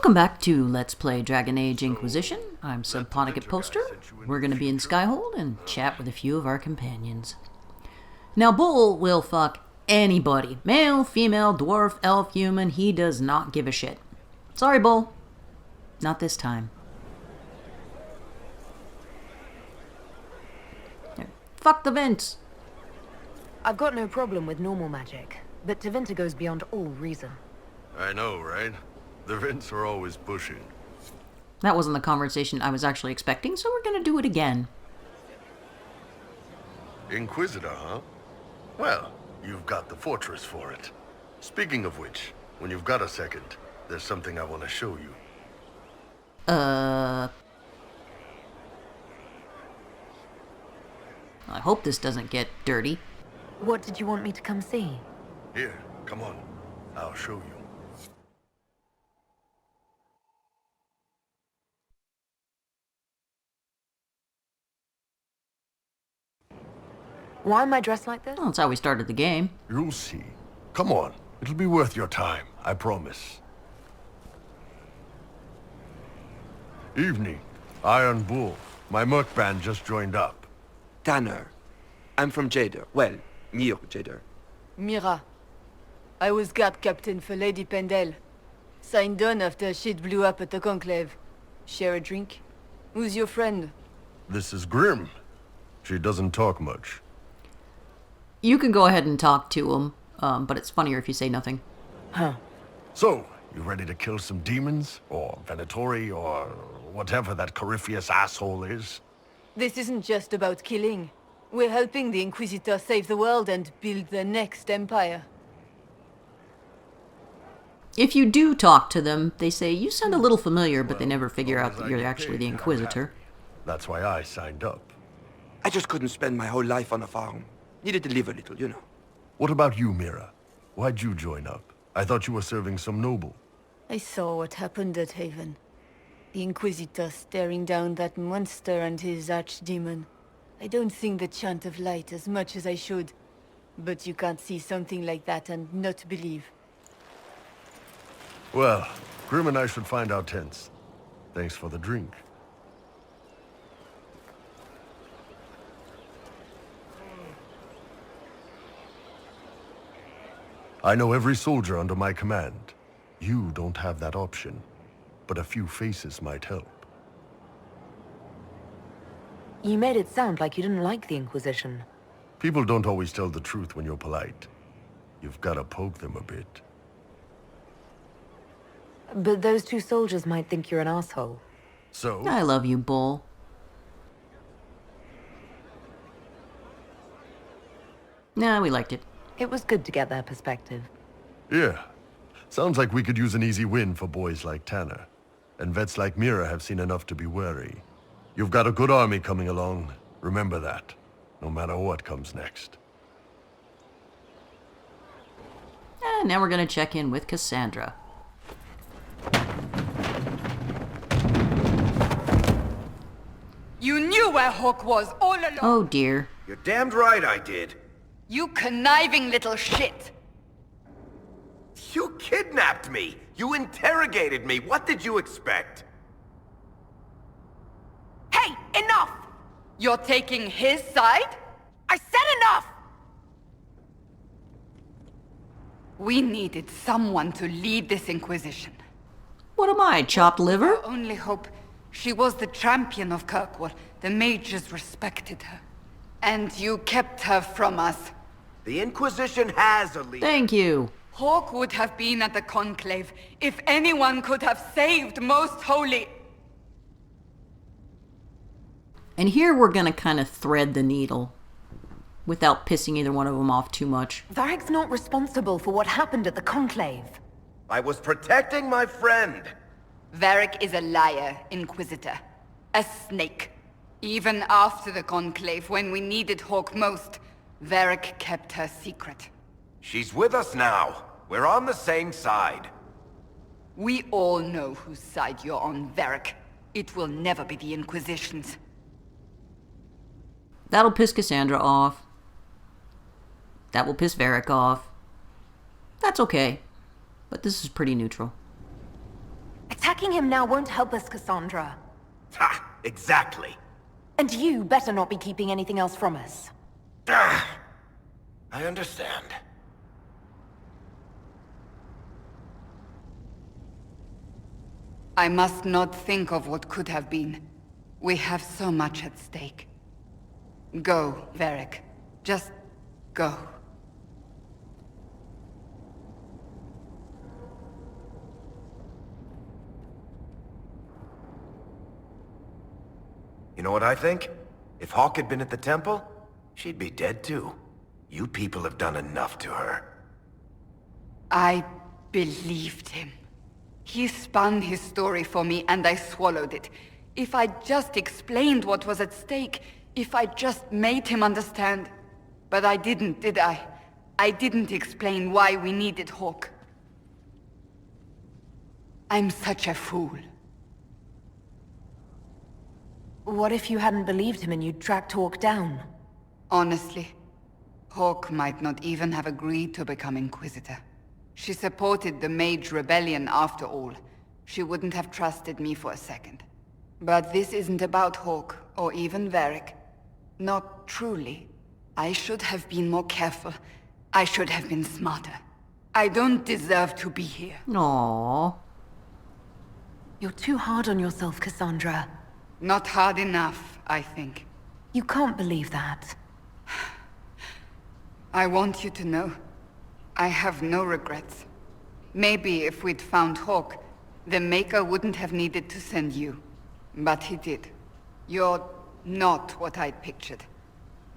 Welcome back to Let's Play Dragon Age Inquisition. I'm Subponicate Poster. We're going to be in Skyhold and chat with a few of our companions. Now, Bull will fuck anybody. Male, female, dwarf, elf, human. He does not give a shit. Sorry, Bull. Not this time. Fuck the vents. I've got no problem with normal magic, but Tevinter goes beyond all reason. I know, right? The Vints are always pushing. That wasn't the conversation I was actually expecting, so we're gonna do it again. Inquisitor, huh? Well, you've got the fortress for it. Speaking of which, when you've got a second, there's something I want to show you. I hope this doesn't get dirty. What did you want me to come see? Here, come on. I'll show you. Why am I dressed like this? Well, that's how we started the game. You'll see. Come on. It'll be worth your time, I promise. Evening. Iron Bull. My merc band just joined up. Tanner. I'm from Jader. Well, near Jader. Mira. I was guard captain for Lady Pendel. Signed on after shit blew up at the Conclave. Share a drink? Who's your friend? This is Grim. She doesn't talk much. You can go ahead and talk to him, but it's funnier if you say nothing. Huh. So, you ready to kill some demons? Or Venatori, or whatever that Corypheus asshole is? This isn't just about killing. We're helping the Inquisitor save the world and build the next empire. If you do talk to them, they say, you sound a little familiar, but they never figure out that you're actually the Inquisitor. That's why I signed up. I just couldn't spend my whole life on a farm. Needed to live a little, you know. What about you, Mira? Why'd you join up? I thought you were serving some noble. I saw what happened at Haven. The Inquisitor staring down that monster and his archdemon. I don't sing the chant of light as much as I should. But you can't see something like that and not believe. Well, Grim and I should find our tents. Thanks for the drink. I know every soldier under my command. You don't have that option, but a few faces might help. You made it sound like you didn't like the Inquisition. People don't always tell the truth when you're polite. You've got to poke them a bit. But those two soldiers might think you're an asshole. So? I love you, Bull. Nah, we liked it. It was good to get their perspective. Yeah. Sounds like we could use an easy win for boys like Tanner. And vets like Mira have seen enough to be wary. You've got a good army coming along. Remember that. No matter what comes next. And now we're going to check in with Cassandra. You knew where Hawk was all along. Oh dear. You're damned right I did. You conniving little shit. You kidnapped me. You interrogated me. What did you expect? Hey, enough! You're taking his side? I said enough! We needed someone to lead this Inquisition. What am I, chopped liver? Our only hope, she was the champion of Kirkwall. The mages respected her. And you kept her from us. The Inquisition has a leader. Thank you. Hawk would have been at the Conclave if anyone could have saved Most Holy. And here we're going to kind of thread the needle without pissing either one of them off too much. Varric's not responsible for what happened at the Conclave. I was protecting my friend. Varric is a liar, Inquisitor. A snake. Even after the Conclave, when we needed Hawk most, Varric kept her secret. She's with us now. We're on the same side. We all know whose side you're on, Varric. It will never be the Inquisition's. That'll piss Cassandra off. That will piss Varric off. That's okay. But this is pretty neutral. Attack Attacking him now won't help us, Cassandra. Ha! Exactly. And you better not be keeping anything else from us. Ah, I understand. I must not think of what could have been. We have so much at stake. Go, Varric. Just go. You know what I think? If Hawk had been at the temple, she'd be dead too. You people have done enough to her. I believed him. He spun his story for me and I swallowed it. If I just explained what was at stake, if I just made him understand. But I didn't, did I? I didn't explain why we needed Hawk. I'm such a fool. What if you hadn't believed him and you'd tracked Hawk down? Honestly, Hawk might not even have agreed to become Inquisitor. She supported the Mage Rebellion after all. She wouldn't have trusted me for a second. But this isn't about Hawk, or even Varric. Not truly. I should have been more careful. I should have been smarter. I don't deserve to be here. Aww. You're too hard on yourself, Cassandra. Not hard enough, I think. You can't believe that. I want you to know, I have no regrets. Maybe if we'd found Hawk, the Maker wouldn't have needed to send you. But he did. You're not what I'd pictured.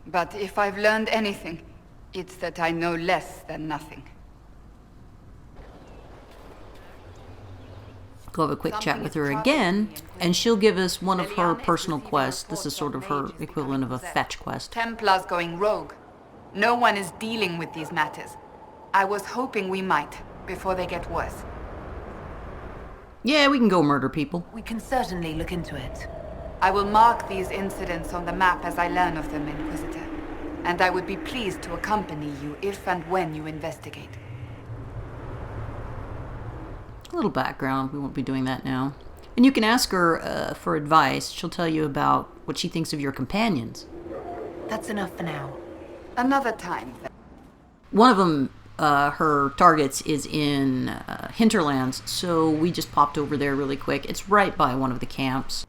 But if I've learned anything, it's that I know less than nothing. Go have a quick chat with her again, and she'll give us one of her personal quests. This is sort of her equivalent of a fetch quest. Templars going rogue. No one is dealing with these matters. I was hoping we might, before they get worse. Yeah, we can go murder people. We can certainly look into it. I will mark these incidents on the map as I learn of them, Inquisitor. And I would be pleased to accompany you if and when you investigate. A little background, we won't be doing that now. And you can ask her for advice. She'll tell you about what she thinks of your companions. That's enough for now. Another time, then. One of them, her targets, is in Hinterlands, so we just popped over there really quick. It's right by one of the camps.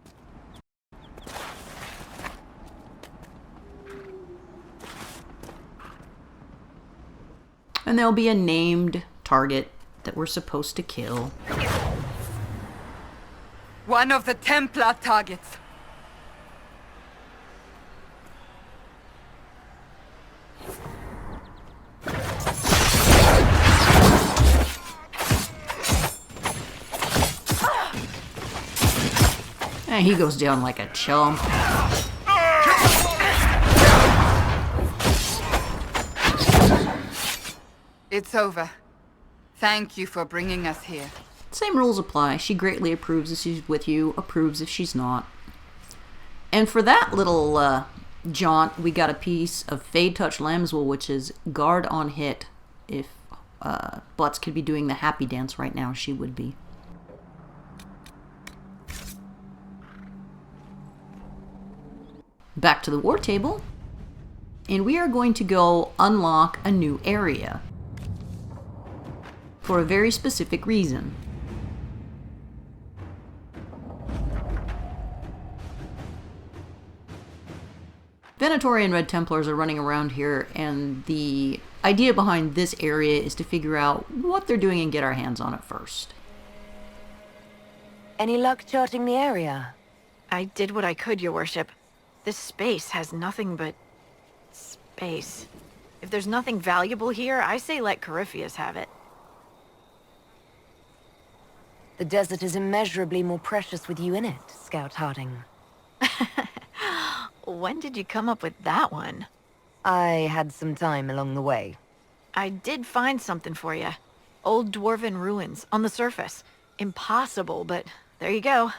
And there'll be a named target that we're supposed to kill. One of the Templar targets. And he goes down like a chump. It's over. Thank you for bringing us here. Same rules apply. She greatly approves if she's with you, approves if she's not. And for that little jaunt, we got a piece of Fade Touch Lambswool, which is guard on hit. If Butts could be doing the happy dance right now, she would be. Back to the war table. And we are going to go unlock a new area. For a very specific reason. Venatori and Red Templars are running around here, and the idea behind this area is to figure out what they're doing and get our hands on it first. Any luck charting the area? I did what I could, Your Worship. This space has nothing but space. If there's nothing valuable here, I say let Corypheus have it. The desert is immeasurably more precious with you in it, Scout Harding. When did you come up with that one? I had some time along the way. I did find something for you. Old dwarven ruins on the surface. Impossible, but there you go.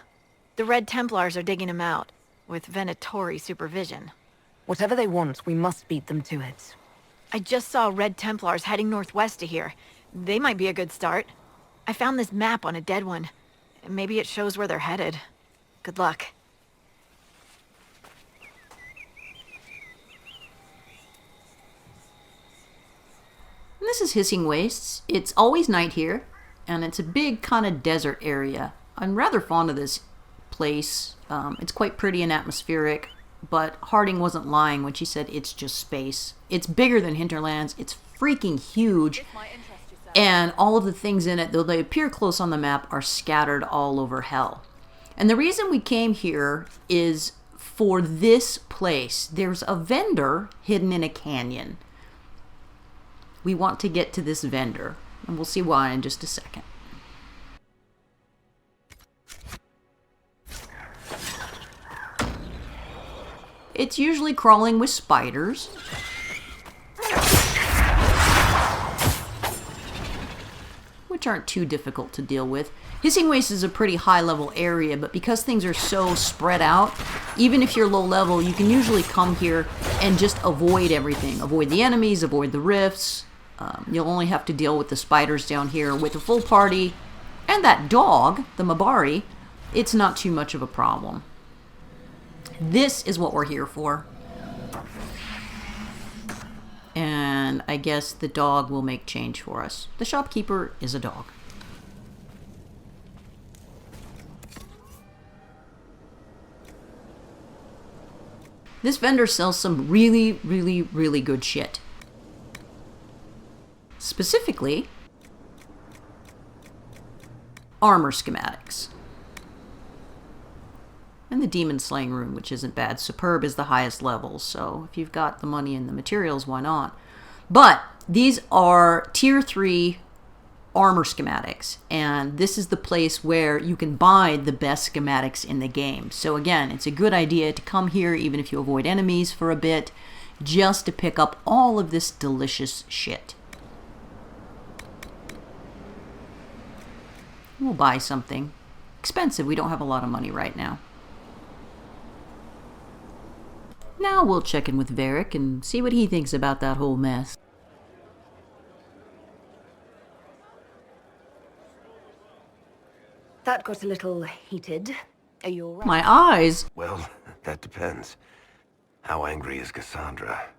The Red Templars are digging them out, with Venatori supervision. Whatever they want, we must beat them to it. I just saw Red Templars heading northwest to here. They might be a good start. I found this map on a dead one. Maybe it shows where they're headed. Good luck. And this is Hissing Wastes. It's always night here, and it's a big kind of desert area. I'm rather fond of this place. It's quite pretty and atmospheric, but Harding wasn't lying when she said it's just space. It's bigger than Hinterlands. It's freaking huge. And all of the things in it, though they appear close on the map, are scattered all over hell. And the reason we came here is for this place. There's a vendor hidden in a canyon. We want to get to this vendor, and we'll see why in just a second. It's usually crawling with spiders. Which aren't too difficult to deal with. Hissing Waste is a pretty high-level area, but because things are so spread out, even if you're low-level, you can usually come here and just avoid everything. Avoid the enemies, avoid the rifts. You'll only have to deal with the spiders down here. With a full party and that dog, the Mabari, it's not too much of a problem. This is what we're here for. And I guess the dog will make change for us. The shopkeeper is a dog. This vendor sells some really, really, really good shit. Specifically, armor schematics. And the demon slaying room, which isn't bad. Superb is the highest level, so if you've got the money and the materials, why not? But these are tier 3 armor schematics, and this is the place where you can buy the best schematics in the game. So again, it's a good idea to come here, even if you avoid enemies for a bit, just to pick up all of this delicious shit. We'll buy something. Expensive, we don't have a lot of money right now. Now we'll check in with Varric and see what he thinks about that whole mess. That got a little heated. Are you all right? My eyes! Well, that depends. How angry is Cassandra?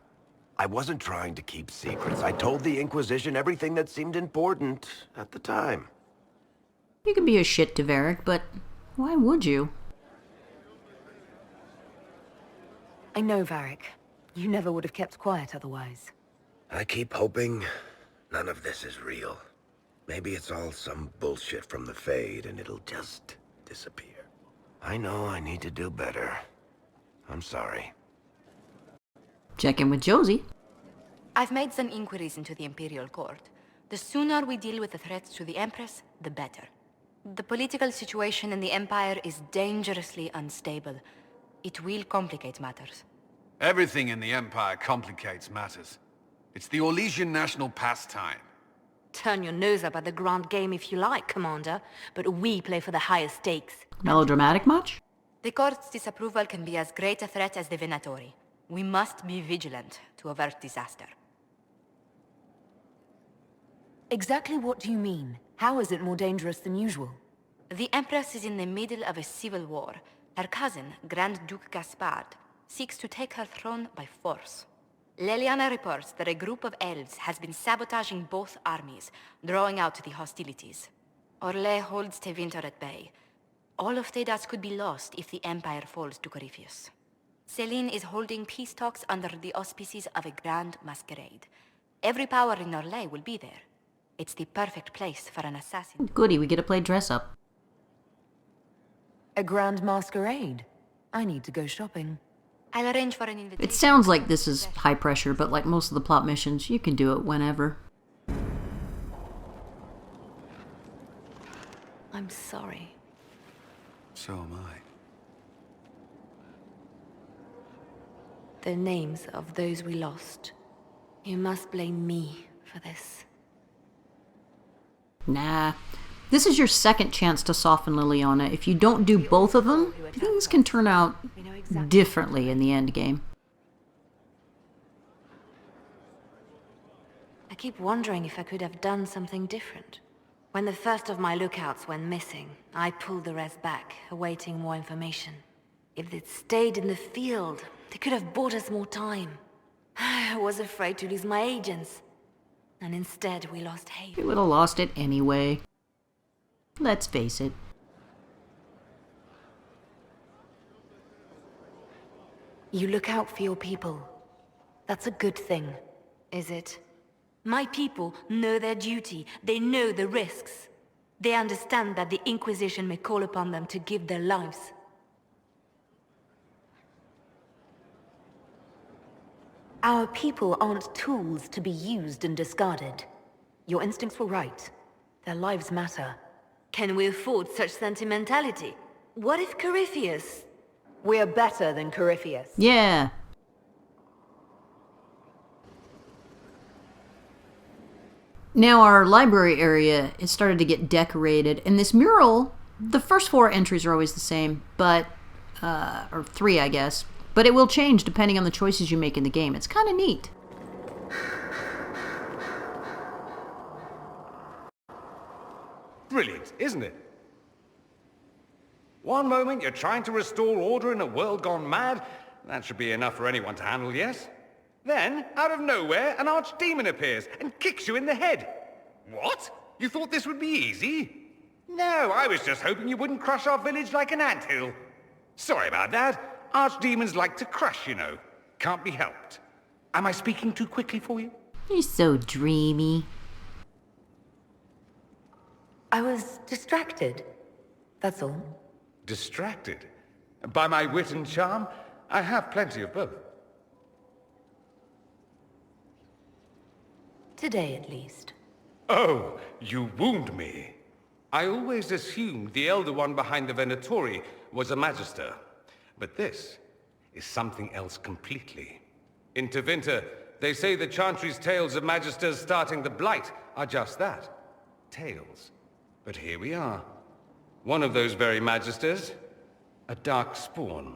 I wasn't trying to keep secrets. I told the Inquisition everything that seemed important at the time. You can be a shit to Varric, but why would you? I know, Varric. You never would have kept quiet otherwise. I keep hoping none of this is real. Maybe it's all some bullshit from the Fade and it'll just disappear. I know I need to do better. I'm sorry. Check in with Josie. I've made some inquiries into the Imperial Court. The sooner we deal with the threats to the Empress, the better. The political situation in the Empire is dangerously unstable. It will complicate matters. Everything in the Empire complicates matters. It's the Orlesian national pastime. Turn your nose up at the grand game if you like, Commander, but we play for the highest stakes. Melodramatic much? The Court's disapproval can be as great a threat as the Venatori. We must be vigilant to avert disaster. Exactly what do you mean? How is it more dangerous than usual? The Empress is in the middle of a civil war. Her cousin, Grand Duke Gaspard, seeks to take her throne by force. Leliana reports that a group of elves has been sabotaging both armies, drawing out the hostilities. Orlais holds Tevinter at bay. All of Thedas could be lost if the Empire falls to Corypheus. Celine is holding peace talks under the auspices of a grand masquerade. Every power in Orlais will be there. It's the perfect place for an assassin. Goody, we get to play dress up. A grand masquerade? I need to go shopping. I'll arrange for an invitation. It sounds like this is high pressure, but like most of the plot missions, you can do it whenever. I'm sorry. So am I. The names of those we lost. You must blame me for this. Nah. This is your second chance to soften Liliana. If you don't do both of them, things can turn out differently in the end game. I keep wondering if I could have done something different. When the first of my lookouts went missing, I pulled the rest back, awaiting more information. If they'd stayed in the field, they could have bought us more time. I was afraid to lose my agents. And instead, we lost We Haven. would have lost it anyway. Let's face it. You look out for your people. That's a good thing. Is it? My people know their duty. They know the risks. They understand that the Inquisition may call upon them to give their lives. Our people aren't tools to be used and discarded. Your instincts were right. Their lives matter. Can we afford such sentimentality? What if Corypheus... We're better than Corypheus. Yeah. Now our library area has started to get decorated, and this mural, the first 4 entries are always the same, but, or 3 I guess, but it will change depending on the choices you make in the game. It's kind of neat. Brilliant, isn't it? One moment you're trying to restore order in a world gone mad. That should be enough for anyone to handle, yes? Then, out of nowhere, an archdemon appears and kicks you in the head. What? You thought this would be easy? No, I was just hoping you wouldn't crush our village like an anthill. Sorry about that. Archdemons like to crush, you know. Can't be helped. Am I speaking too quickly for you? You're so dreamy. I was distracted. That's all. Distracted? By my wit and charm? I have plenty of both. Today, at least. Oh, you wound me. I always assumed the Elder One behind the Venatori was a Magister. But this is something else completely. In Tevinter, they say the Chantry's tales of Magisters starting the Blight are just that. Tales. But here we are. One of those very Magisters, a dark spawn.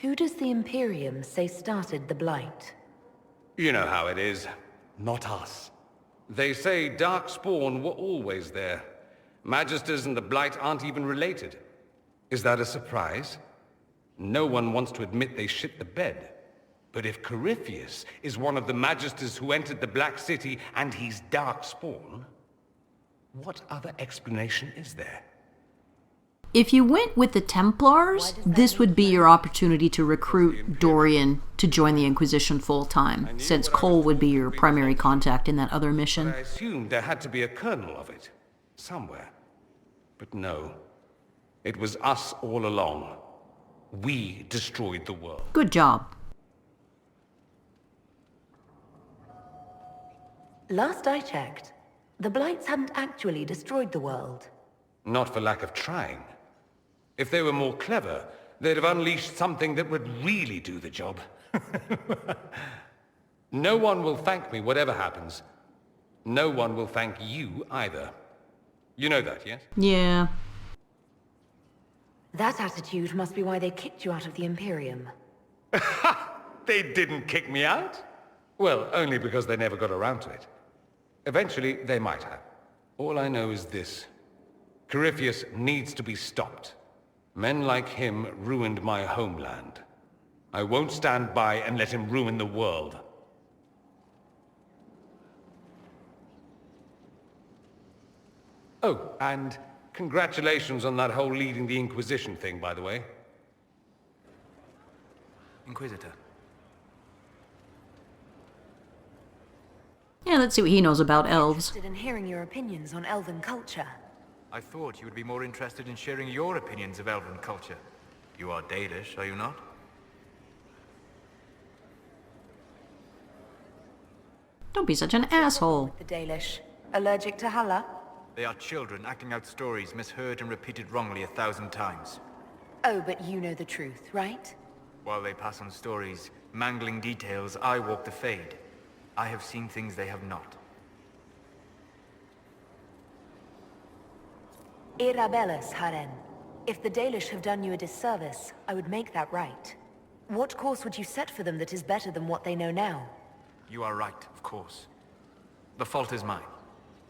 Who does the Imperium say started the Blight? You know how it is. Not us. They say Darkspawn were always there. Magisters and the Blight aren't even related. Is that a surprise? No one wants to admit they shit the bed. But if Corypheus is one of the Magisters who entered the Black City and he's Darkspawn, what other explanation is there? If you went with the Templars, this would be your opportunity to recruit Dorian to join the Inquisition full-time, since Cole would be your primary contact in that other mission. I assumed there had to be a kernel of it, somewhere. But no, it was us all along. We destroyed the world. Good job. Last I checked, the Blights hadn't actually destroyed the world. Not for lack of trying. If they were more clever, they'd have unleashed something that would really do the job. No one will thank me whatever happens. No one will thank you either. You know that, yes? Yeah. That attitude must be why they kicked you out of the Imperium. They didn't kick me out? Well, only because they never got around to it. Eventually, they might have. All I know is this. Corypheus needs to be stopped. Men like him ruined my homeland. I won't stand by and let him ruin the world. Oh, and congratulations on that whole leading the Inquisition thing, by the way. Inquisitor. Yeah, let's see what he knows about elves. Interested in hearing your opinions on elven culture. I thought you would be more interested in sharing your opinions of elven culture. You are Dalish, are you not? Don't be such an asshole. The Dalish. Allergic to Halla? They are children acting out stories misheard and repeated wrongly 1,000 times. Oh, but you know the truth, right? While they pass on stories, mangling details, I walk the Fade. I have seen things they have not. Irabellis, Haren. If the Dalish have done you a disservice, I would make that right. What course would you set for them that is better than what they know now? You are right, of course. The fault is mine.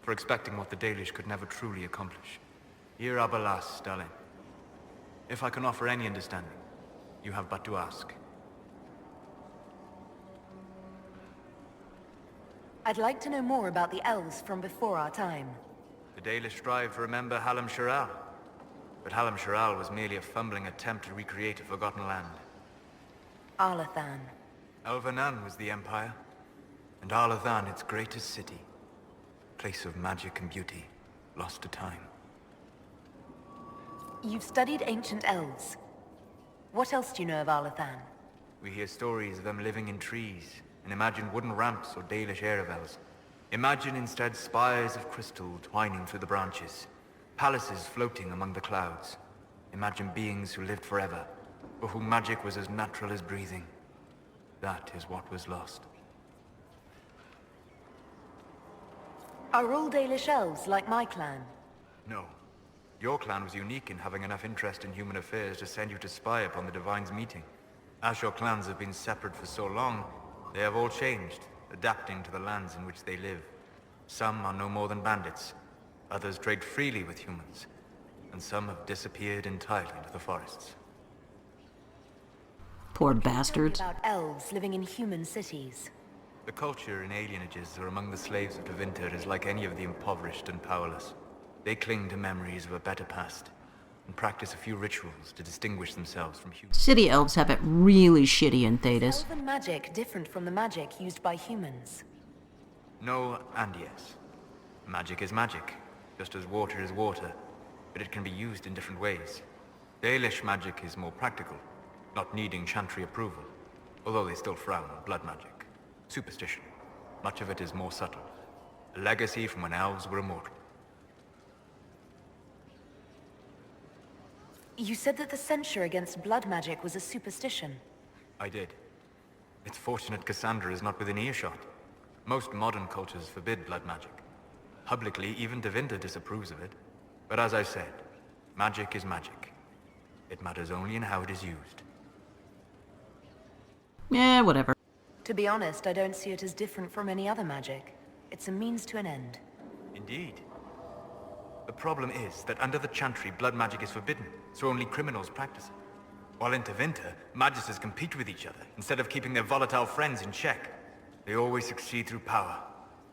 for expecting what the Dalish could never truly accomplish. Here are Balas, darling. If I can offer any understanding, you have but to ask. I'd like to know more about the elves from before our time. The Dalish strive to remember Hallam Shiral, but Hallam Shiral was merely a fumbling attempt to recreate a forgotten land. Arlathan. Elvanan was the Empire, and Arlathan its greatest city. Place of magic and beauty, lost to time. You've studied ancient elves. What else do you know of Arlathan? We hear stories of them living in trees, and imagine wooden ramps or Dalish Erebels. Imagine instead spires of crystal twining through the branches, palaces floating among the clouds. Imagine beings who lived forever, for whom magic was as natural as breathing. That is what was lost. Are all Dalish elves like my clan? No. Your clan was unique in having enough interest in human affairs to send you to spy upon the Divine's meeting. As your clans have been separate for so long, they have all changed, adapting to the lands in which they live. Some are no more than bandits, others trade freely with humans, and some have disappeared entirely into the forests. Poor bastards. About elves living in human cities. The culture in alienages or among the slaves of Tevinter is like any of the impoverished and powerless. They cling to memories of a better past, and practice a few rituals to distinguish themselves from humans. City elves have it really shitty in Thedas. Is elven magic different from the magic used by humans? No and yes. Magic is magic, just as water is water, but it can be used in different ways. Dalish magic is more practical, not needing chantry approval, although they still frown on blood magic. Superstition. Much of it is more subtle. A legacy from when elves were immortal. You said that the censure against blood magic was a superstition. I did. It's fortunate Cassandra is not within earshot. Most modern cultures forbid blood magic. Publicly, even Tevinter disapproves of it. But as I said, magic is magic. It matters only in how it is used. Yeah, whatever. To be honest, I don't see it as different from any other magic. It's a means to an end. Indeed. The problem is that under the Chantry, blood magic is forbidden, so only criminals practice it. While in Tevinter, magisters compete with each other, instead of keeping their volatile friends in check. They always succeed through power,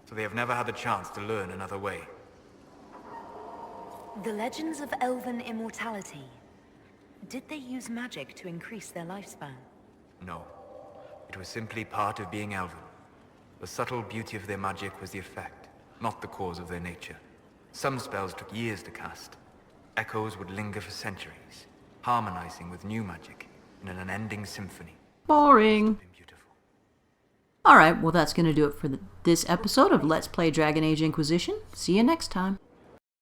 so they have never had the chance to learn another way. The legends of elven immortality. Did they use magic to increase their lifespan? No. It was simply part of being elven. The subtle beauty of their magic was the effect, not the cause of their nature. Some spells took years to cast. Echoes would linger for centuries, harmonizing with new magic in an unending symphony. Boring. Alright, well that's going to do it for this episode of Let's Play Dragon Age Inquisition. See you next time.